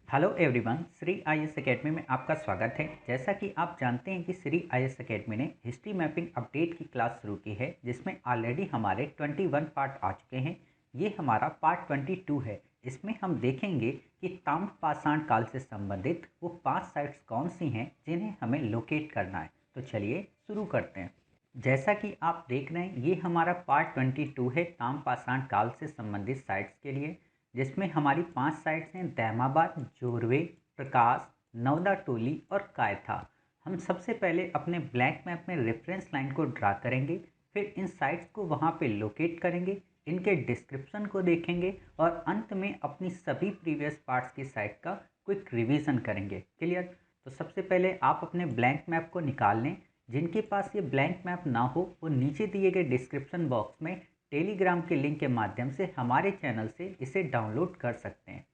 Hello everyone, Shri IAS academy में आपका स्वागत है। जैसा कि आप जानते हैं कि श्री आईएएस एकेडमी ने हिस्ट्री मैपिंग अपडेट की क्लास शुरू की है, जिसमें ऑलरेडी हमारे 21 पार्ट आ चुके हैं। ये हमारा पार्ट 22 है। इसमें हम देखेंगे कि ताम्रपाषाण काल से संबंधित वो 5 साइट्स कौन सी हैं जिन्हें हमें लोकेट करना है। तो चलिए शुरू करते हैं। जैसा कि आप देख रहे हैं, ये हमारा पार्ट 22 है ताम्रपाषाण काल से संबंधित साइट्स के लिए, जिसमें हमारी 5 साइट्स हैं: दैमाबाद, जोरवे, प्रकाश, नवदा टोली और कायथा। हम सबसे पहले अपने ब्लैक मैप में रेफरेंस लाइन को ड्रा करेंगे, फिर इन साइट्स को वहाँ पे लोकेट करेंगे, इनके डिस्क्रिप्शन को देखेंगे और अंत में अपनी सभी प्रीवियस पार्ट्स की साइट का क्विक रिवीजन करेंगे। क्लियर? तो सबसे पहले आप अपने ब्लैंक मैप को निकाल लें। जिनके पास ये ब्लैंक मैप ना हो, वो नीचे दिए गए डिस्क्रिप्शन बॉक्स में टेलीग्राम के लिंक के माध्यम से हमारे चैनल से इसे डाउनलोड कर सकते हैं।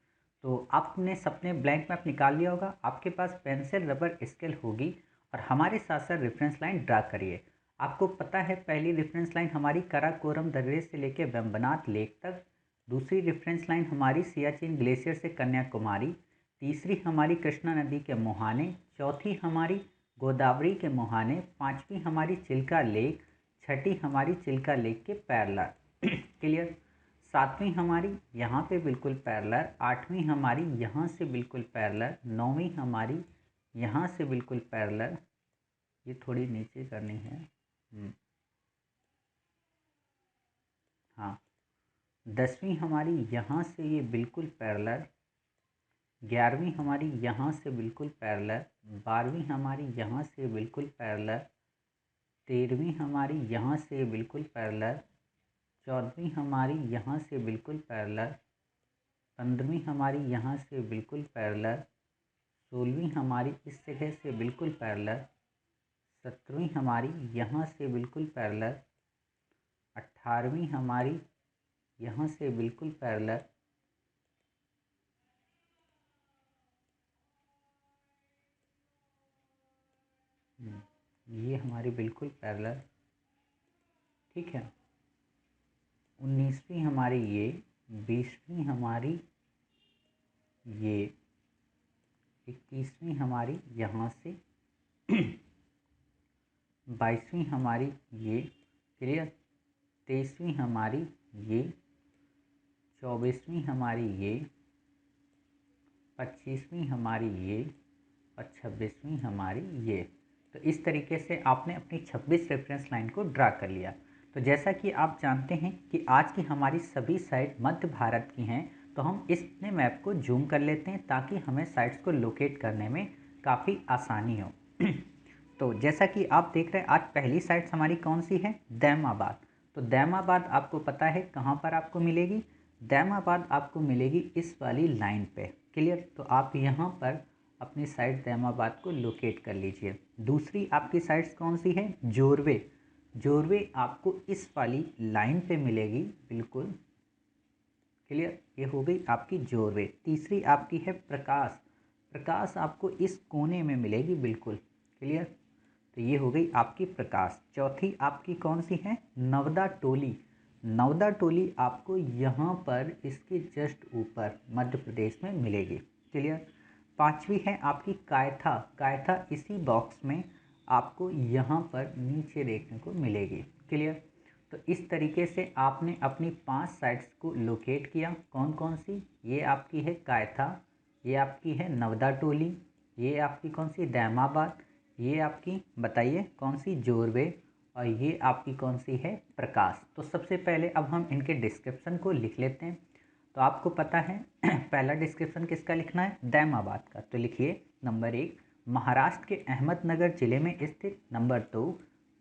तो आपने सबने ब्लैंक मैप निकाल लिया होगा, आपके पास पेंसिल, रबर, स्केल होगी और हमारे साथ साथ रेफरेंस लाइन ड्रा करिए। आपको पता है, पहली रेफरेंस लाइन हमारी कराकोरम दर्रे से लेकर वेम्बनाथ लेक तक, दूसरी रेफरेंस लाइन हमारी सियाचिन ग्लेशियर से कन्याकुमारी, तीसरी हमारी कृष्णा नदी के मुहाने, चौथी हमारी गोदावरी के मुहाने, पांचवी हमारी चिल्का लेक, छठी हमारी चिल्का लेक के पैरेलल। क्लियर? सातवीं हमारी यहाँ पे बिल्कुल पैरेलल, आठवीं हमारी यहाँ से बिल्कुल पैरेलल, नौवीं हमारी यहाँ से बिल्कुल पैरेलल, ये थोड़ी नीचे करनी है। हाँ, 10वीं हमारी यहाँ से ये बिल्कुल पैरेलल, 11वीं हमारी यहाँ से बिल्कुल पैरेलल, 12वीं हमारी यहाँ से बिल्कुल पैरेलल, 13वीं हमारी यहाँ से बिल्कुल पैरेलल, 14वीं हमारी यहाँ से बिल्कुल पैरेलल, 15वीं हमारी यहाँ से बिल्कुल पैरेलल, 16वीं हमारी इस जगह से बिल्कुल पैरेलल, 17वीं हमारी यहाँ से बिल्कुल पैरेलल, 18वीं हमारी यहाँ से बिल्कुल पैरेलल, ये हमारी बिल्कुल पैरेलल। ठीक है, 19वीं हमारी ये, 20वीं हमारी ये, 21वीं हमारी यहाँ से, 22वीं हमारी ये। क्लियर? 23वीं हमारी ये, 24वीं हमारी ये, 25वीं हमारी ये और 26वीं हमारी ये। तो इस तरीके से आपने अपनी 26 रेफरेंस लाइन को ड्रा कर लिया। तो जैसा कि आप जानते हैं कि आज की हमारी सभी साइट मध्य भारत की हैं, तो हम इसने मैप को जूम कर लेते हैं ताकि हमें साइट्स को लोकेट करने में काफ़ी आसानी हो। तो जैसा कि आप देख रहे हैं, आज पहली साइट्स हमारी कौन सी है? दैमाबाद। तो दैमाबाद आपको पता है कहाँ पर आपको मिलेगी? दैमाबाद आपको मिलेगी इस वाली लाइन पे। क्लियर? तो आप यहाँ पर अपनी साइट दैमाबाद को लोकेट कर लीजिए। दूसरी आपकी साइट्स कौन सी है? जोरवे। जोरवे आपको इस वाली लाइन पे मिलेगी बिल्कुल। क्लियर? ये हो गई आपकी जोरवे। तीसरी आपकी है प्रकाश। प्रकाश आपको इस कोने में मिलेगी बिल्कुल। क्लियर? तो ये हो गई आपकी प्रकाश। चौथी आपकी कौन सी है? नवदा टोली। नवदा टोली आपको यहाँ पर इसके जस्ट ऊपर मध्य प्रदेश में मिलेगी। क्लियर? पांचवी है आपकी कायथा। कायथा इसी बॉक्स में आपको यहाँ पर नीचे देखने को मिलेगी। क्लियर? तो इस तरीके से आपने अपनी 5 साइट्स को लोकेट किया। कौन कौन सी? ये आपकी है कायथा, ये आपकी है नवदा टोली, ये आपकी कौन सी? दैमाबाद, ये आपकी बताइए कौन सी? जोरवे, और ये आपकी कौन सी है? प्रकाश। तो सबसे पहले अब हम इनके डिस्क्रिप्शन को लिख लेते हैं। तो आपको पता है पहला डिस्क्रिप्शन किसका लिखना है? दैमाबाद का। तो लिखिए, नंबर 1, महाराष्ट्र के अहमदनगर जिले में स्थित। नंबर 2,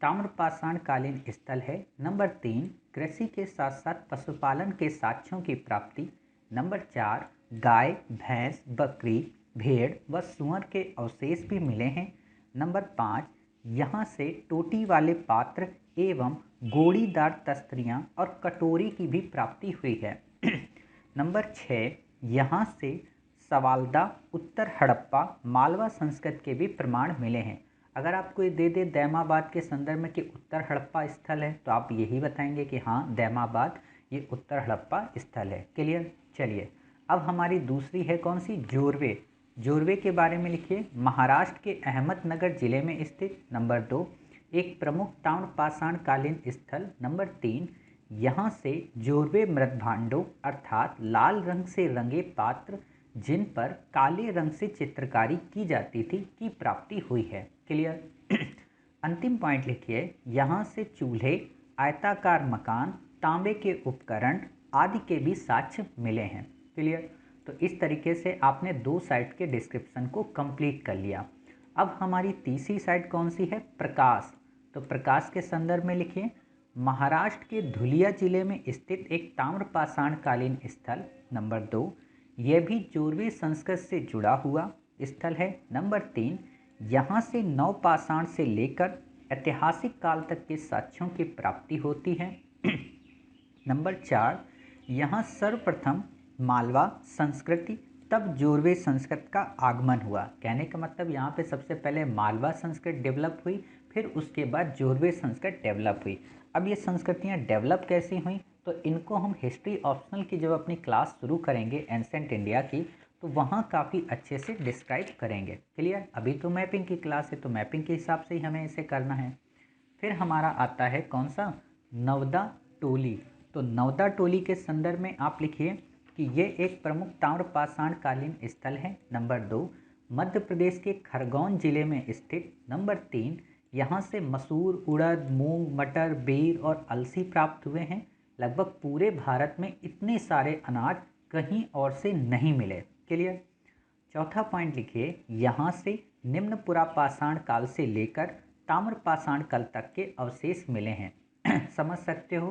ताम्रपाषाण कालीन स्थल है। नंबर 3, कृषि के साथ साथ पशुपालन के साक्ष्यों की प्राप्ति। नंबर 4, गाय, भैंस, बकरी, भेड़ व सुअर के अवशेष भी मिले हैं। नंबर 5, यहाँ से टोटी वाले पात्र एवं गोड़ीदार तस्तरियाँ और कटोरी की भी प्राप्ति हुई है। नंबर 6, यहाँ से सवालदा, उत्तर हड़प्पा, मालवा संस्कृत के भी प्रमाण मिले हैं। अगर आपको ये दे दे दैमाबाद के संदर्भ में कि उत्तर हड़प्पा स्थल है, तो आप यही बताएंगे कि हाँ दैमाबाद ये उत्तर हड़प्पा स्थल है। क्लियर? चलिए अब हमारी दूसरी है कौन सी, जोरवे। जोरवे के बारे में लिखिए। महाराष्ट्र के अहमदनगर जिले में स्थित। नंबर 2, एक प्रमुख ताम्रपाषाण कालीन स्थल। नंबर 3, यहाँ से जोरवे मृदभांडों अर्थात लाल रंग से रंगे पात्र जिन पर काले रंग से चित्रकारी की जाती थी की प्राप्ति हुई है। क्लियर। अंतिम पॉइंट लिखिए, यहाँ से चूल्हे, आयताकार मकान, तांबे के उपकरण आदि के भी साक्ष्य मिले हैं। क्लियर। तो इस तरीके से आपने 2 साइट के डिस्क्रिप्शन को कंप्लीट कर लिया। अब हमारी तीसरी साइट कौन सी है, प्रकाश। तो प्रकाश के संदर्भ में लिखिए, महाराष्ट्र के धुलिया जिले में स्थित एक ताम्रपाषाण कालीन स्थल। नंबर 2, यह भी जोरवे संस्कृत से जुड़ा हुआ स्थल है। नंबर 3, यहाँ से नवपाषाण से लेकर ऐतिहासिक काल तक के साक्ष्यों की प्राप्ति होती है। नंबर 4, यहाँ सर्वप्रथम मालवा संस्कृति तब जोरवे संस्कृत का आगमन हुआ। कहने का मतलब यहाँ पे सबसे पहले मालवा संस्कृत डेवलप हुई, फिर उसके बाद जोरवे संस्कृत डेवलप हुई। अब ये संस्कृतियाँ डेवलप कैसी हुई, तो इनको हम हिस्ट्री ऑप्शनल की जब अपनी क्लास शुरू करेंगे एंसेंट इंडिया की, तो वहाँ काफ़ी अच्छे से डिस्क्राइब करेंगे। क्लियर। अभी तो मैपिंग की क्लास है, तो मैपिंग के हिसाब से ही हमें इसे करना है। फिर हमारा आता है कौन सा, नवदा टोली। तो नवदा टोली के संदर्भ में आप लिखिए कि ये एक प्रमुख ताम्रपाषाण कालीन स्थल है। नंबर 2, मध्य प्रदेश के खरगोन जिले में स्थित। नंबर 3, यहाँ से मसूर, उड़द, मूंग, मटर, बेर और अलसी प्राप्त हुए हैं। लगभग पूरे भारत में इतने सारे अनाज कहीं और से नहीं मिले। क्लियर। चौथा पॉइंट लिखिए, यहाँ से निम्न पुरापाषाण काल से लेकर ताम्रपाषाण काल तक के अवशेष मिले हैं। समझ सकते हो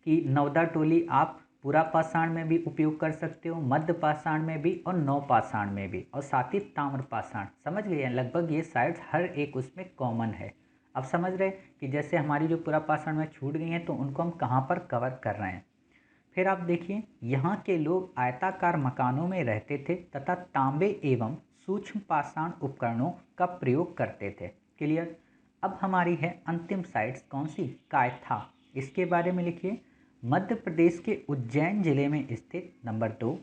कि नवदा टोली आप पुरापाषाण में भी उपयोग कर सकते हो, मध्य पाषाण में भी और नवपाषाण में भी, और साथ ही ताम्रपाषाण। समझ गए हैं, लगभग ये साइट्स हर एक उसमें कॉमन है। अब समझ रहे कि जैसे हमारी जो पुरापाषाण में छूट गई हैं तो उनको हम कहाँ पर कवर कर रहे हैं। फिर आप देखिए, यहाँ के लोग आयताकार मकानों में रहते थे तथा तांबे एवं सूक्ष्म पाषाण उपकरणों का प्रयोग करते थे। क्लियर। अब हमारी है अंतिम साइट्स कौन सी, कायथा। इसके बारे में लिखिए, मध्य प्रदेश के उज्जैन जिले में स्थित। नंबर 2,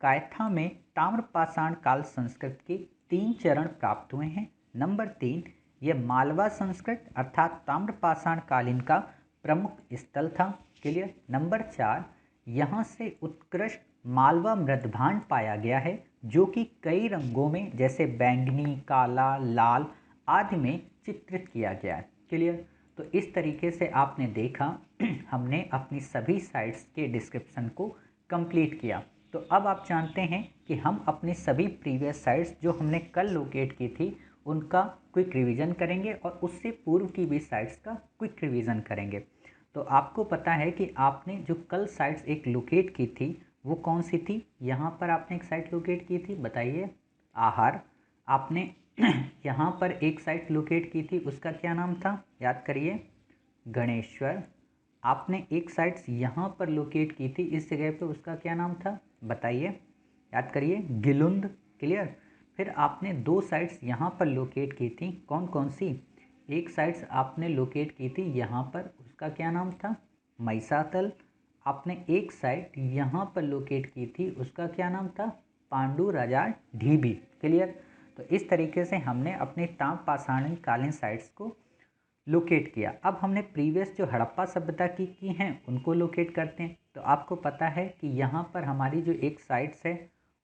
कायथा में ताम्रपाषाण काल संस्कृत के 3 चरण प्राप्त हुए हैं। नंबर 3, यह मालवा संस्कृत अर्थात ताम्रपाषाण कालीन का प्रमुख स्थल था। क्लियर। नंबर 4, यहाँ से उत्कृष्ट मालवा मृदभांड पाया गया है जो कि कई रंगों में जैसे बैंगनी, काला, लाल आदि में चित्रित किया गया है। क्लियर। तो इस तरीके से आपने देखा हमने अपनी सभी साइट्स के डिस्क्रिप्शन को कंप्लीट किया। तो अब आप जानते हैं कि हम अपनी सभी प्रीवियस साइट्स जो हमने कल लोकेट की थी उनका क्विक रिवीजन करेंगे और उससे पूर्व की भी साइट्स का क्विक रिवीजन करेंगे। तो आपको पता है कि आपने जो कल साइट्स एक लोकेट की थी वो कौन सी थी, यहाँ पर आपने एक साइट लोकेट की थी, बताइए। आहार। आपने यहाँ पर एक साइट लोकेट की थी, उसका क्या नाम था, याद करिए, गणेश्वर। आपने एक साइट्स यहाँ पर लोकेट की थी इस जगह पे, उसका क्या नाम था, बताइए, याद करिए, गिलुंद। क्लियर। फिर आपने 2 साइट्स यहाँ पर लोकेट की थी, कौन कौन सी, एक साइट्स आपने लोकेट की थी यहाँ पर, उसका क्या नाम था, मैसातल। आपने एक साइट यहाँ पर लोकेट की थी, उसका क्या नाम था, पांडु राजा ढीबी। क्लियर। तो इस तरीके से हमने अपने ताम्रपाषाण कालीन साइट्स को लोकेट किया। अब हमने प्रीवियस जो हड़प्पा सभ्यता की हैं उनको लोकेट करते हैं। तो आपको पता है कि यहाँ पर हमारी जो एक साइट्स है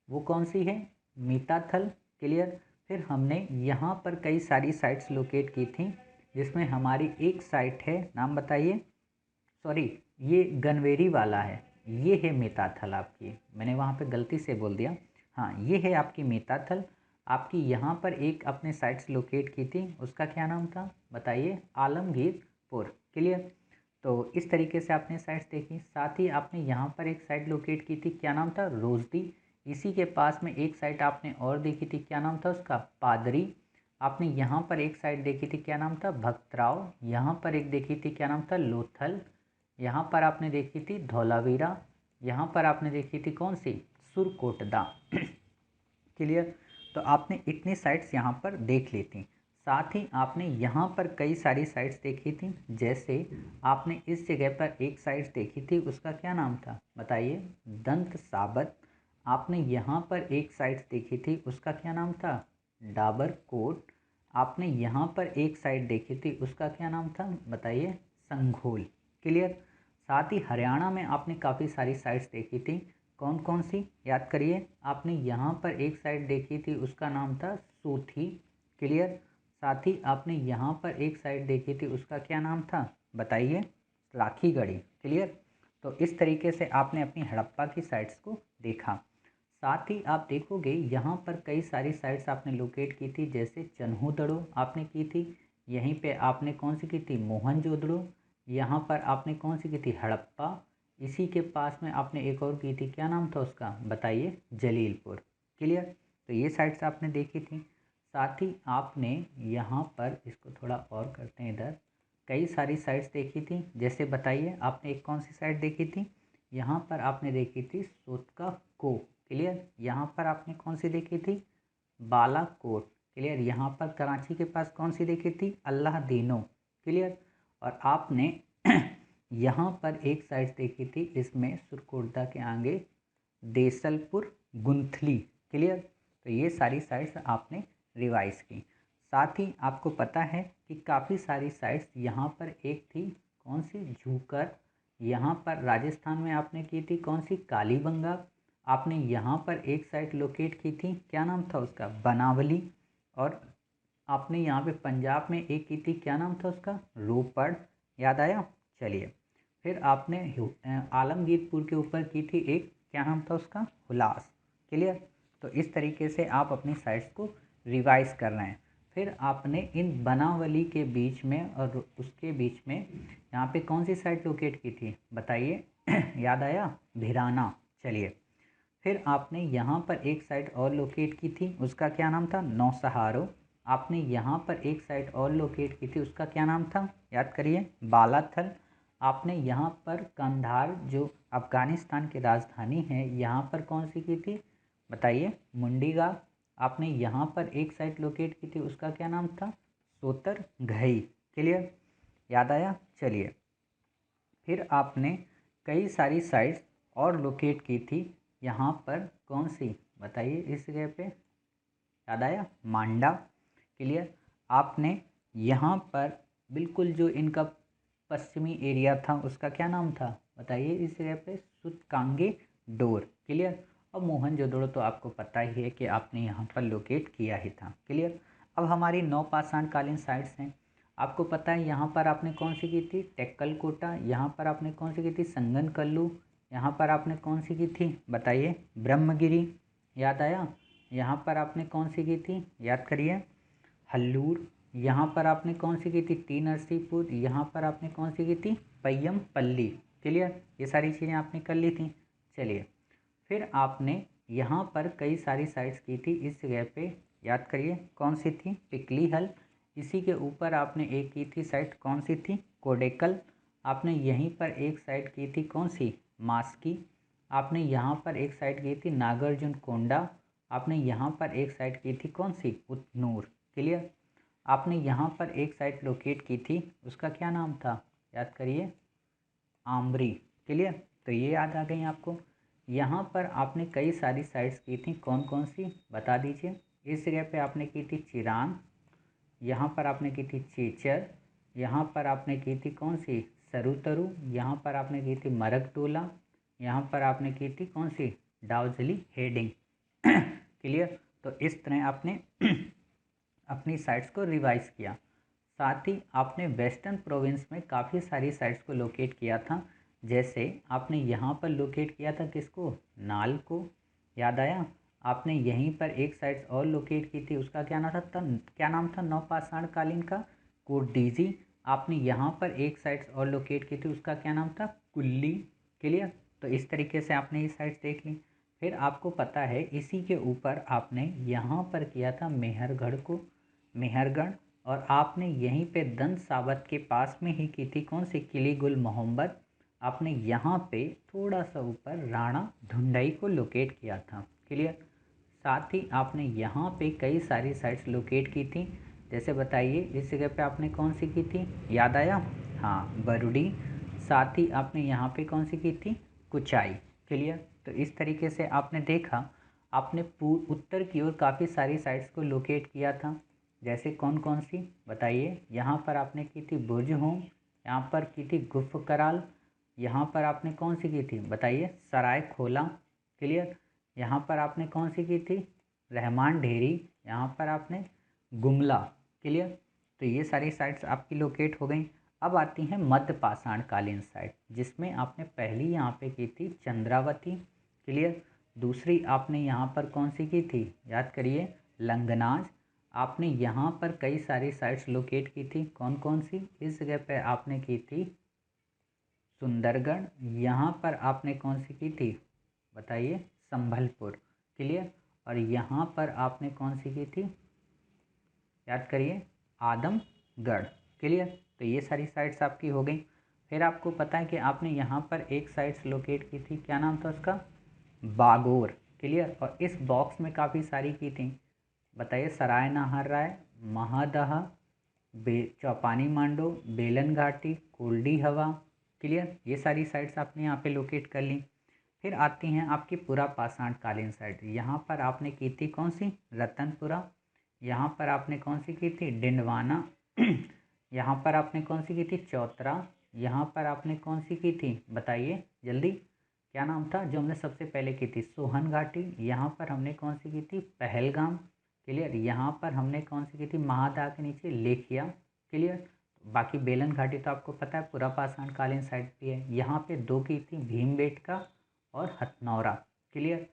वो कौन सी है, मीताथल। क्लियर। फिर हमने यहाँ पर कई सारी साइट्स लोकेट की थी जिसमें हमारी एक साइट है, नाम बताइए, सॉरी ये गनवेरी वाला है, ये है मीताथल आपकी, मैंने वहाँ पे गलती से बोल दिया। हाँ, ये है आपकी मीताथल। आपकी यहाँ पर एक अपने साइट्स लोकेट की थी, उसका क्या नाम था, बताइए, आलमगीरपुर। क्लियर। तो इस तरीके से आपने साइट्स देखी। साथ ही आपने यहाँ पर एक साइट लोकेट की थी, क्या नाम था, रोजदी। इसी के पास में एक साइट आपने और देखी थी, क्या नाम था उसका, पादरी। आपने यहाँ पर एक साइट देखी थी, क्या नाम था, भक्तराव। यहाँ पर एक देखी थी, क्या नाम था, लोथल। यहाँ पर आपने देखी थी धौलावीरा। यहाँ पर आपने देखी थी कौन सी, सुरकोटदा। क्लियर। तो आपने इतनी साइट्स यहाँ पर देख ली थी। साथ ही आपने यहाँ पर कई सारी साइट्स देखी थी, जैसे आपने इस जगह पर एक साइट्स देखी थी, उसका क्या नाम था, बताइए, दंत साबत। आपने यहाँ पर एक साइट देखी थी, उसका क्या नाम था? डाबर कोट। आपने यहाँ पर एक साइट देखी थी, उसका क्या नाम था? बताइए। संघोल। क्लियर। साथ ही हरियाणा में आपने काफ़ी सारी साइट्स देखी थी, कौन कौन सी याद करिए। आपने यहाँ पर एक साइट देखी थी, उसका नाम था सूथी। क्लियर। साथ ही आपने यहाँ पर एक साइट देखी थी, उसका क्या नाम था? बताइए। लाखीगढ़ी। क्लियर। तो इस तरीके से आपने अपनी हड़प्पा की साइट्स को देखा। साथ ही आप देखोगे यहाँ पर कई सारी साइट्स आपने लोकेट की थी, जैसे चन्हूदड़ो आपने की थी, यहीं पे आपने कौन सी की थी? मोहनजोदड़ो। यहाँ पर आपने कौन सी की थी? हड़प्पा। इसी के पास में आपने एक और की थी, क्या नाम था उसका? बताइए। जलीलपुर। क्लियर। तो ये साइट्स आपने देखी थी। साथ ही आपने यहाँ पर इसको थोड़ा और करते हैं, इधर कई सारी साइट्स देखी थी, जैसे बताइए आपने एक कौन सी साइट देखी थी? यहाँ पर आपने देखी थी सोतका को। क्लियर। यहाँ पर आपने कौन सी देखी थी? बालाकोट। क्लियर। यहाँ पर कराची के पास कौन सी देखी थी? अल्लाह दीनो। क्लियर। और आपने यहाँ पर एक साइट देखी थी, इसमें सुरकोटदा के आगे देसलपुर गुंथली। क्लियर। तो ये सारी साइट्स आपने रिवाइज की। साथ ही आपको पता है कि काफ़ी सारी साइट्स यहाँ पर एक थी, कौन सी? झूकर। यहाँ पर राजस्थान में आपने की थी, कौन सी? कालीबंगा। आपने यहाँ पर एक साइट लोकेट की थी, क्या नाम था उसका? बनावली। और आपने यहाँ पे पंजाब में एक की थी, क्या नाम था उसका? रोपड़। याद आया। चलिए। फिर आपने आलमगीरपुर के ऊपर की थी एक, क्या नाम था उसका? हुलास। क्लियर। तो इस तरीके से आप अपनी साइट्स को रिवाइज कर रहे हैं। फिर आपने इन बनावली के बीच में और उसके बीच में यहाँ पे कौन सी साइट लोकेट की थी? बताइए। याद आया। भिराना। चलिए। फिर आपने यहाँ पर एक साइट और लोकेट की थी, उसका क्या नाम था? नौसहारो। आपने यहाँ पर एक साइट और लोकेट की थी, उसका क्या नाम था? याद करिए। बालाथल। आपने यहाँ पर कंधार, जो अफ़गानिस्तान की राजधानी है, यहाँ पर कौन सी की थी? बताइए। मुंडीगांव। आपने यहाँ पर एक साइट लोकेट की थी, उसका क्या नाम था? सोतरघई। क्लियर। याद आया। चलिए। फिर आपने कई सारी साइट्स और लोकेट की थी, यहाँ पर कौन सी? बताइए। इस जगह पे याद आया। मांडा। क्लियर। आपने यहाँ पर बिल्कुल जो इनका पश्चिमी एरिया था, उसका क्या नाम था? बताइए। इस जगह पे सूतकांगे डोर। क्लियर। और मोहनजोदड़ो तो आपको पता ही है कि आपने यहाँ पर लोकेट किया ही था। क्लियर। अब हमारी 9 पाषाणकालीन साइट्स हैं। आपको पता है यहाँ पर आपने कौन सी की थी? टेक्कलकोटा। यहाँ पर आपने कौन सी की थी? संगनकल्लू। यहाँ पर आपने कौन सी की थी? बताइए। ब्रह्मगिरी। याद आया। यहाँ पर आपने कौन सी की थी? याद करिए। हल्लूर। यहाँ पर आपने कौन सी की थी? टी नरसीपुर। यहाँ पर आपने कौन सी की थी? पय्यमपल्ली। क्लियर। ये सारी चीज़ें आपने कर ली थी। चलिए। फिर आपने यहाँ पर कई सारी साइट्स की थी, इस जगह पे याद करिए कौन सी थी? पिकलीहल। इसी के ऊपर आपने एक की थी साइट, कौन सी थी? कोडेकल। आपने यहीं पर एक साइट की थी, कौन सी? मास्की। आपने यहाँ पर एक साइट की थी नागार्जुन कोंडा। आपने यहाँ पर एक साइट की थी, कौन सी? उतनूर। क्लियर। आपने यहाँ पर एक साइट लोकेट की थी, उसका क्या नाम था? याद करिए। आमरी। क्लियर। तो ये याद आ गई आपको। यहाँ पर आपने कई सारी साइट्स की थी, कौन कौन सी? बता दीजिए। इस जगह पे आपने की थी चिरान। यहाँ पर आपने की थी चेचर। यहाँ पर आपने की थी कौन सी? सरुतरु। यहाँ पर आपने की थी मरगटोला। यहाँ पर आपने की थी कौन सी? डाउजली हेडिंग। क्लियर। तो इस तरह आपने अपनी साइट्स को रिवाइज किया। साथ ही आपने वेस्टर्न प्रोविंस में काफ़ी सारी साइट्स को लोकेट किया था, जैसे आपने यहाँ पर लोकेट किया था किसको? नाल को। याद आया। आपने यहीं पर एक साइट्स और लोकेट की थी, उसका क्या नाम था? क्या नाम था नवपाषाणकालीन का? कोडीजी। आपने यहाँ पर एक साइट्स और लोकेट की थी, उसका क्या नाम था? कुल्ली। क्लियर। तो इस तरीके से आपने ये साइट्स देख ली। फिर आपको पता है इसी के ऊपर आपने यहाँ पर किया था मेहरगढ़ को, मेहरगढ़। और आपने यहीं पे दंत सावत के पास में ही की थी, कौन सी? किली गुल मोहम्मद। आपने यहाँ पे थोड़ा सा ऊपर राणा धुंडई को लोकेट किया था। क्लियर। साथ ही आपने यहाँ पे कई सारी साइट्स लोकेट की थी, जैसे बताइए। इस जगह पे आपने कौन सी की थी? याद आया। हाँ, बरुडी। साथ ही आपने यहाँ पे कौन सी की थी? कुचाई। क्लियर। तो इस तरीके से आपने देखा, आपने उत्तर की ओर काफ़ी सारी साइट्स को लोकेट किया था। जैसे कौन कौन सी बताइए। यहाँ पर आपने की थी बुर्ज होम, यहाँ पर की थी गुफ कराल, यहाँ पर आपने कौन सी की थी बताइए सराय खोला, क्लियर। यहाँ पर आपने कौन सी की थी रहमान ढेरी, यहाँ पर आपने गुमला, क्लियर। तो ये सारी साइट्स आपकी लोकेट हो गई। अब आती हैं मध्य पाषाण कालीन साइट, जिसमें आपने पहली यहाँ पे की थी चंद्रावती, क्लियर। दूसरी आपने यहाँ पर कौन सी की थी याद करिए लंगनाज। आपने यहाँ पर कई सारी साइट्स लोकेट की थी, कौन कौन सी, इस जगह पे आपने की थी सुंदरगढ़, यहाँ पर आपने कौन सी की थी बताइए संभलपुर, क्लियर। और यहाँ पर आपने कौन सी की थी याद करिए आदमगढ़, क्लियर। तो ये सारी साइट्स आपकी हो गई। फिर आपको पता है कि आपने यहाँ पर एक साइट्स लोकेट की थी, क्या नाम था उसका बागोर, क्लियर। और इस बॉक्स में काफ़ी सारी की थी बताइए सराय नाहर राय, महादहा, चौपानी मांडो, बेलन घाटी, कोल्डी हवा, क्लियर। ये सारी साइट्स आपने यहाँ पे लोकेट कर ली। फिर आती हैं आपकी पुरा पाषाण कालीन साइट। यहाँ पर आपने की थी कौन सी रतनपुरा, यहाँ पर आपने कौन सी की थी डिंडवाना, यहाँ पर आपने कौन सी की थी चौतरा, यहाँ पर आपने कौन सी की थी बताइए जल्दी क्या नाम था जो हमने सबसे पहले की थी सोहन घाटी, यहाँ पर हमने कौन सी की थी पहलगाम, क्लियर। यहाँ पर हमने कौन सी की थी महादा के नीचे लेखिया, क्लियर। बाकी बेलन घाटी तो आपको पता है पूरा पाषाण कालीन साइट भी है। यहाँ पे दो की थी भीमबेटका और हथनौरा, क्लियर।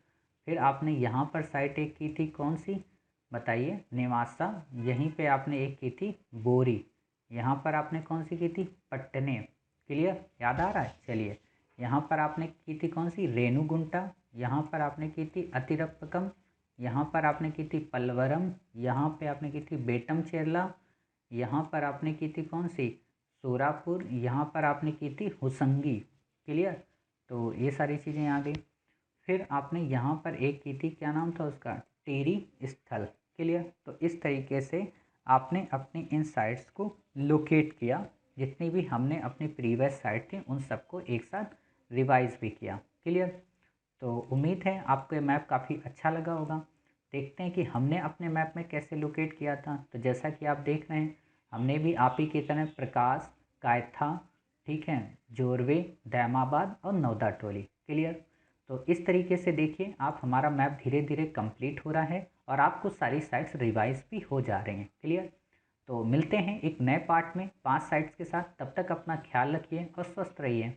फिर आपने यहाँ पर साइट एक की थी कौन सी बताइए नेवासा, यहीं पे आपने एक की थी बोरी, यहाँ पर आपने कौन सी की थी पट्टने, क्लियर याद आ रहा है। चलिए यहाँ पर आपने की थी कौन सी रेणुगुंटा, यहाँ पर आपने की थी अतिरप्पकम, यहाँ पर आपने की थी पलवरम, यहाँ पे आपने की थी बेटम चेरला, यहाँ पर आपने की थी कौन सी सोरापुर, यहाँ पर आपने की थी हुसंगी, क्लियर। तो ये सारी चीज़ें आ गई। फिर आपने यहाँ पर एक की थी क्या नाम था उसका टेरी स्थल, क्लियर। तो इस तरीके से आपने अपनी इन साइट्स को लोकेट किया। जितनी भी हमने अपनी प्रीवियस साइट थी उन सबको एक साथ रिवाइज भी किया, क्लियर। तो उम्मीद है आपको ये मैप काफ़ी अच्छा लगा होगा। देखते हैं कि हमने अपने मैप में कैसे लोकेट किया था। तो जैसा कि आप देख रहे हैं हमने भी आप ही की तरह प्रकाश, कायथा, ठीक है, जोरवे, दैमाबाद और नौदा टोली, क्लियर। तो इस तरीके से देखिए आप हमारा मैप धीरे धीरे कंप्लीट हो रहा है और आपको सारी साइट्स रिवाइज भी हो जा रही हैं, क्लियर। तो मिलते हैं एक नए पार्ट में 5 साइट्स के साथ, तब तक अपना ख्याल रखिए और स्वस्थ रहिए।